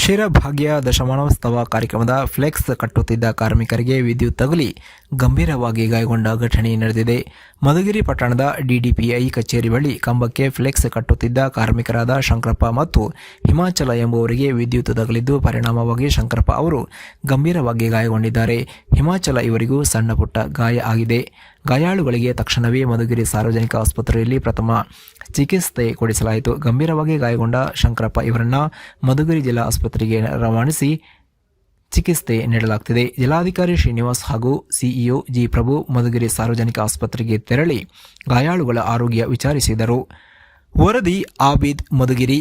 ಕ್ಷೀರಭಾಗ್ಯ ದಶಮಾನೋತ್ಸವ ಕಾರ್ಯಕ್ರಮದ ಫ್ಲೆಕ್ಸ್ ಕಟ್ಟುತ್ತಿದ್ದ ಕಾರ್ಮಿಕರಿಗೆ ವಿದ್ಯುತ್ ತಗುಲಿ ಗಂಭೀರವಾಗಿ ಗಾಯಗೊಂಡ ಘಟನೆ ನಡೆದಿದೆ. ಮಧುಗಿರಿ ಪಟ್ಟಣದ ಡಿಡಿಪಿಐ ಕಚೇರಿ ಬಳಿ ಕಂಬಕ್ಕೆ ಫ್ಲೆಕ್ಸ್ ಕಟ್ಟುತ್ತಿದ್ದ ಕಾರ್ಮಿಕರಾದ ಶಂಕರಪ್ಪ ಮತ್ತು ಹಿಮಾಚಲ ಎಂಬುವರಿಗೆ ವಿದ್ಯುತ್ ತಗುಲಿದ್ದು ಪರಿಣಾಮವಾಗಿ ಶಂಕರಪ್ಪ ಅವರು ಗಂಭೀರವಾಗಿ ಗಾಯಗೊಂಡಿದ್ದಾರೆ. ಹಿಮಾಚಲ ಇವರಿಗೂ ಸಣ್ಣ ಪುಟ್ಟ ಗಾಯ ಆಗಿದೆ. ಗಾಯಾಳುಗಳಿಗೆ ತಕ್ಷಣವೇ ಮಧುಗಿರಿ ಸಾರ್ವಜನಿಕ ಆಸ್ಪತ್ರೆಯಲ್ಲಿ ಪ್ರಥಮ ಚಿಕಿತ್ಸೆ ಕೊಡಿಸಲಾಯಿತು. ಗಂಭೀರವಾಗಿ ಗಾಯಗೊಂಡ ಶಂಕರಪ್ಪ ಇವರನ್ನು ಮಧುಗಿರಿ ಜಿಲ್ಲಾ ಆಸ್ಪತ್ರೆಗೆ ರವಾನಿಸಿ ಚಿಕಿತ್ಸೆ ನೀಡಲಾಗುತ್ತಿದೆ. ಜಿಲ್ಲಾಧಿಕಾರಿ ಶ್ರೀನಿವಾಸ್ ಹಾಗೂ ಸಿಇಒ ಜಿ ಪ್ರಭು ಮಧುಗಿರಿ ಸಾರ್ವಜನಿಕ ಆಸ್ಪತ್ರೆಗೆ ತೆರಳಿ ಗಾಯಾಳುಗಳ ಆರೋಗ್ಯ ವಿಚಾರಿಸಿದರು. ವರದಿ ಆಬಿದ್, ಮಧುಗಿರಿ.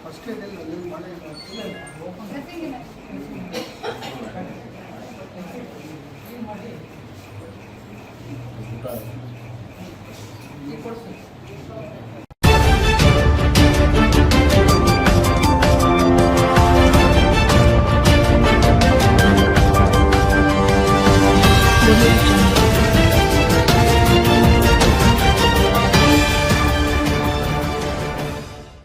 ಫಸ್ಟ್